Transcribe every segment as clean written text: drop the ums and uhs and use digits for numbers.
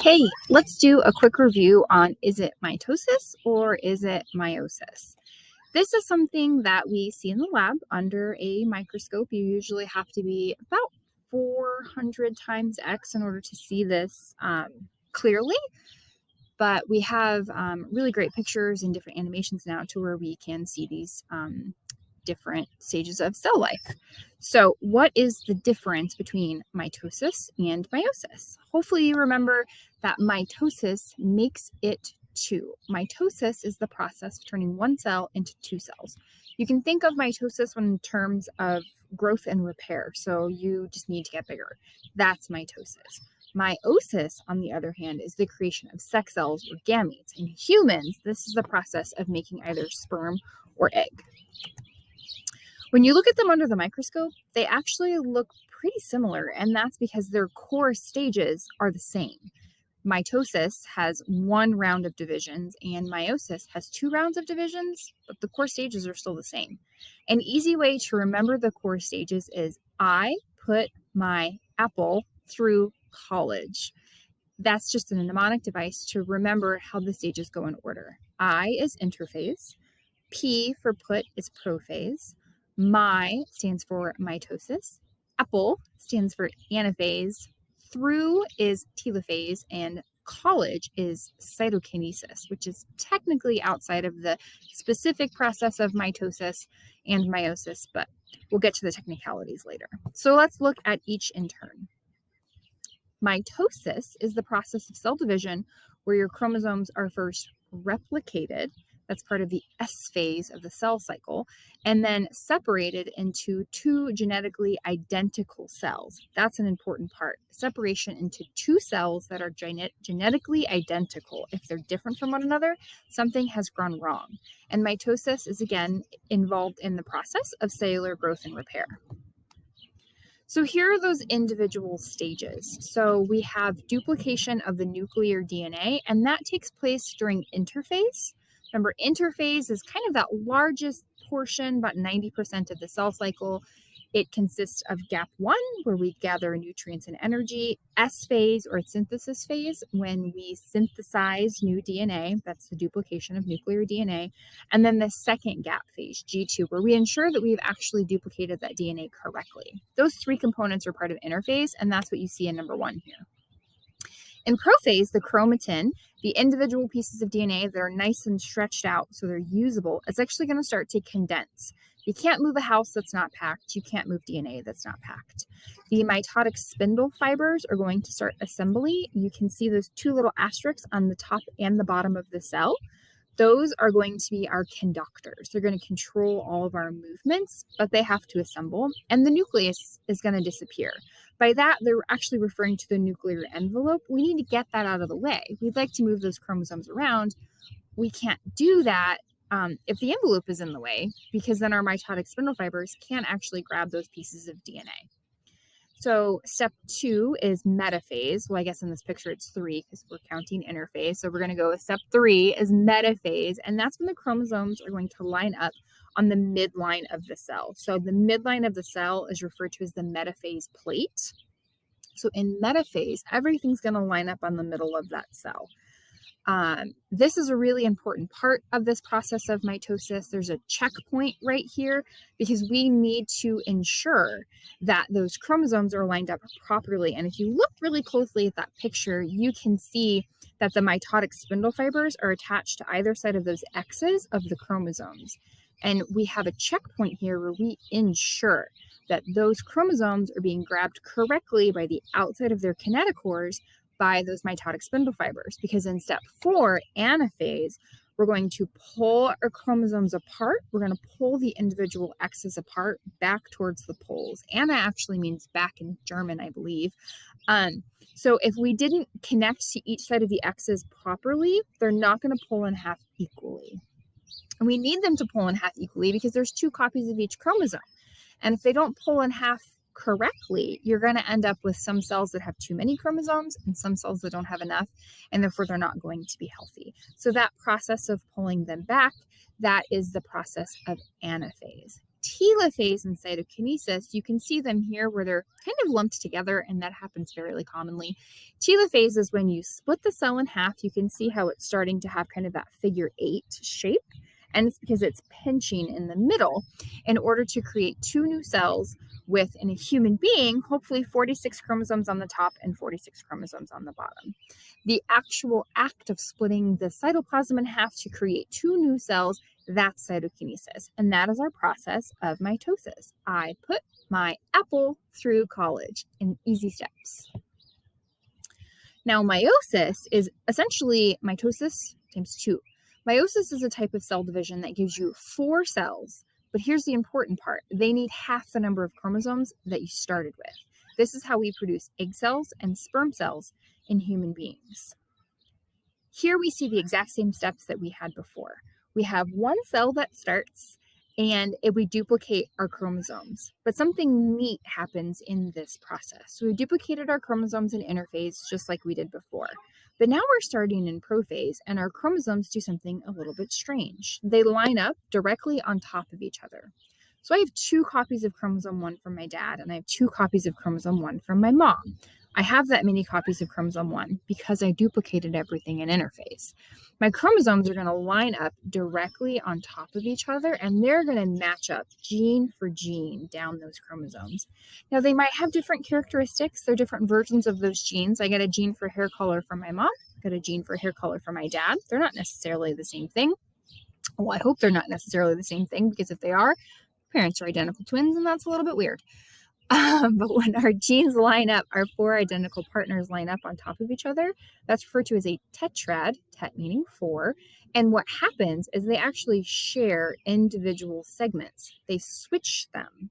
Okay, let's do a quick review on is it mitosis or is it meiosis? This is something that we see in the lab under a microscope. You usually have to be about 400 times X in order to see this clearly, but we have really great pictures and different animations now to where we can see these different stages of cell life. So what is the difference between mitosis and meiosis? Hopefully you remember that mitosis makes it two. Mitosis is the process of turning one cell into two cells. You can think of mitosis in terms of growth and repair. So you just need to get bigger. That's mitosis. Meiosis, on the other hand, is the creation of sex cells or gametes. In humans, this is the process of making either sperm or egg. When you look at them under the microscope, they actually look pretty similar, and that's because their core stages are the same. Mitosis has one round of divisions, and meiosis has two rounds of divisions, but the core stages are still the same. An easy way to remember the core stages is I put my apple through college. That's just a mnemonic device to remember how the stages go in order. I is interphase, P for put is prophase, My stands for mitosis, apple stands for anaphase, through is telophase, and college is cytokinesis, which is technically outside of the specific process of mitosis and meiosis, but we'll get to the technicalities later. So let's look at each in turn. Mitosis is the process of cell division where your chromosomes are first replicated. That's part of the S phase of the cell cycle, and then separated into two genetically identical cells. That's an important part. Separation into two cells that are genetically identical. If they're different from one another, something has gone wrong. And mitosis is again involved in the process of cellular growth and repair. So here are those individual stages. So we have duplication of the nuclear DNA, and that takes place during interphase. Remember, interphase is kind of that largest portion, about 90% of the cell cycle. It consists of gap 1, where we gather nutrients and energy, S phase or synthesis phase, when we synthesize new DNA, that's the duplication of nuclear DNA, and then the second gap phase, G2, where we ensure that we've actually duplicated that DNA correctly. Those three components are part of interphase, and that's what you see in number 1 here. In prophase, the chromatin, the individual pieces of DNA that are nice and stretched out so they're usable, is actually going to start to condense. You can't move a house that's not packed. You can't move DNA that's not packed. The mitotic spindle fibers are going to start assembly. You can see those two little asterisks on the top and the bottom of the cell. Those are going to be our conductors. They're going to control all of our movements, but they have to assemble, and the nucleus is going to disappear. By that, they're actually referring to the nuclear envelope. We need to get that out of the way. We'd like to move those chromosomes around. We can't do that if the envelope is in the way, because then our mitotic spindle fibers can't actually grab those pieces of DNA. So step 2 is metaphase. Well, I guess in this picture it's 3 because we're counting interphase. So we're going to go with step 3 is metaphase, and that's when the chromosomes are going to line up on the midline of the cell. So the midline of the cell is referred to as the metaphase plate. So in metaphase, everything's going to line up on the middle of that cell. This is a really important part of this process of mitosis. There's a checkpoint right here because we need to ensure that those chromosomes are lined up properly. And if you look really closely at that picture, you can see that the mitotic spindle fibers are attached to either side of those X's of the chromosomes. And we have a checkpoint here where we ensure that those chromosomes are being grabbed correctly by the outside of their kinetochores by those mitotic spindle fibers, because in step 4, anaphase, we're going to pull our chromosomes apart. We're going to pull the individual X's apart back towards the poles. Ana actually means back in German, I believe. So if we didn't connect to each side of the X's properly, they're not going to pull in half equally. And we need them to pull in half equally because there's 2 copies of each chromosome. And if they don't pull in half correctly, you're going to end up with some cells that have too many chromosomes and some cells that don't have enough, and therefore they're not going to be healthy. So that process of pulling them back, that is the process of anaphase. telophase and cytokinesis, you can see them here where they're kind of lumped together, and that happens fairly commonly. Telophase is when you split the cell in half. You can see how it's starting to have kind of that figure 8 shape, and it's because it's pinching in the middle in order to create two new cells with, in a human being, hopefully 46 chromosomes on the top and 46 chromosomes on the bottom. The actual act of splitting the cytoplasm in half to create two new cells, that's cytokinesis. And that is our process of mitosis. I put my apple through college in easy steps. Now, meiosis is essentially mitosis times 2. Meiosis is a type of cell division that gives you 4 cells. But here's the important part. They need half the number of chromosomes that you started with. This is how we produce egg cells and sperm cells in human beings. Here we see the exact same steps that we had before. We have one cell that starts, and we duplicate our chromosomes. But something neat happens in this process. So we duplicated our chromosomes in interphase just like we did before. But now we're starting in prophase, and our chromosomes do something a little bit strange. They line up directly on top of each other. So I have 2 copies of chromosome 1 from my dad, and I have 2 copies of chromosome 1 from my mom. I have that many copies of chromosome 1 because I duplicated everything in interphase. My chromosomes are going to line up directly on top of each other, and they're going to match up gene for gene down those chromosomes. Now, they might have different characteristics. They're different versions of those genes. I get a gene for hair color from my mom. I get a gene for hair color from my dad. They're not necessarily the same thing. Well, I hope they're not necessarily the same thing, because if they are, parents are identical twins, and that's a little bit weird. But when our genes line up, our 4 identical partners line up on top of each other, that's referred to as a tetrad, tet meaning 4. And what happens is they actually share individual segments. They switch them.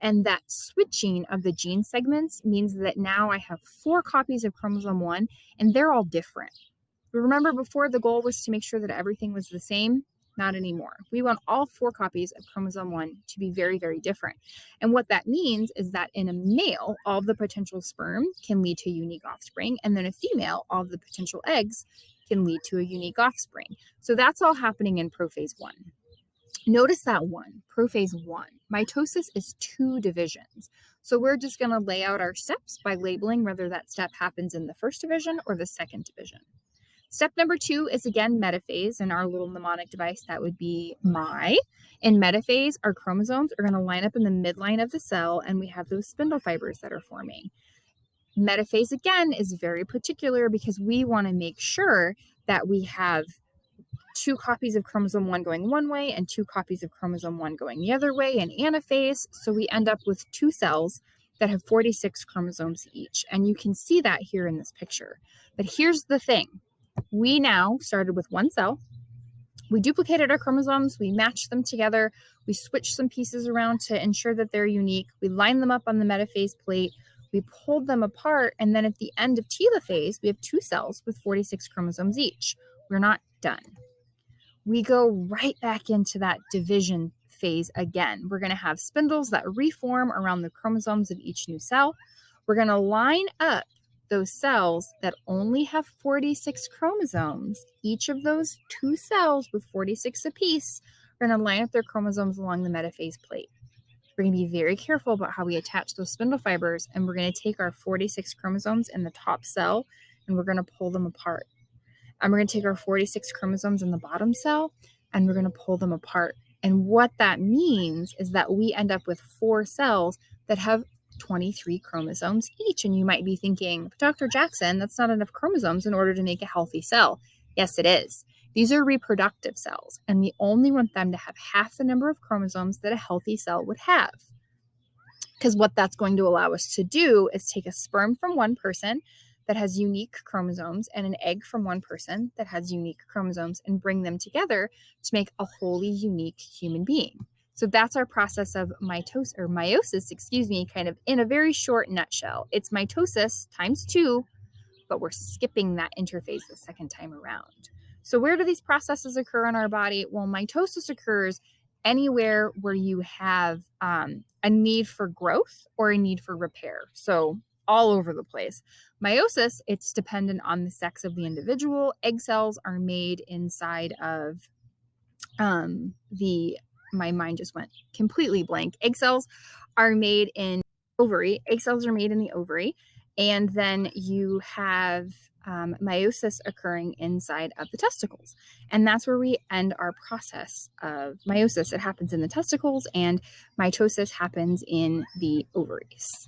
And that switching of the gene segments means that now I have 4 copies of chromosome 1, and they're all different. Remember, before the goal was to make sure that everything was the same? Not anymore. We want all 4 copies of chromosome 1 to be very, very different. And what that means is that in a male, all of the potential sperm can lead to unique offspring, and then a female, all of the potential eggs can lead to a unique offspring. So that's all happening in prophase 1. Notice that 1, prophase 1. Mitosis is 2 divisions. So we're just going to lay out our steps by labeling whether that step happens in the first division or the second division. Step number 2 is, again, metaphase. In our little mnemonic device, that would be my. In metaphase, our chromosomes are going to line up in the midline of the cell, and we have those spindle fibers that are forming. Metaphase, again, is very particular because we want to make sure that we have 2 copies of chromosome 1 going one way and 2 copies of chromosome 1 going the other way in anaphase. So we end up with 2 cells that have 46 chromosomes each. And you can see that here in this picture. But here's the thing. We now started with 1 cell. We duplicated our chromosomes. We matched them together. We switched some pieces around to ensure that they're unique. We lined them up on the metaphase plate. We pulled them apart. And then at the end of telophase, we have 2 cells with 46 chromosomes each. We're not done. We go right back into that division phase again. We're going to have spindles that reform around the chromosomes of each new cell. We're going to line up those cells that only have 46 chromosomes. Each of those 2 cells with 46 apiece are going to line up their chromosomes along the metaphase plate. We're going to be very careful about how we attach those spindle fibers, and we're going to take our 46 chromosomes in the top cell, and we're going to pull them apart. And we're going to take our 46 chromosomes in the bottom cell, and we're going to pull them apart. And what that means is that we end up with 4 cells that have 23 chromosomes each. And you might be thinking, Dr. Jackson, that's not enough chromosomes in order to make a healthy cell. Yes, it is. These are reproductive cells, and we only want them to have half the number of chromosomes that a healthy cell would have. Because what that's going to allow us to do is take a sperm from one person that has unique chromosomes and an egg from one person that has unique chromosomes and bring them together to make a wholly unique human being. So that's our process of meiosis, kind of in a very short nutshell. It's mitosis times 2, but we're skipping that interphase the second time around. So where do these processes occur in our body? Well, mitosis occurs anywhere where you have a need for growth or a need for repair. So all over the place. Meiosis, it's dependent on the sex of the individual. Egg cells are made inside of the my mind just went completely blank. Egg cells are made in ovary. Egg cells are made in the ovary. And then you have meiosis occurring inside of the testicles. And that's where we end our process of meiosis. It happens in the testicles, and mitosis happens in the ovaries.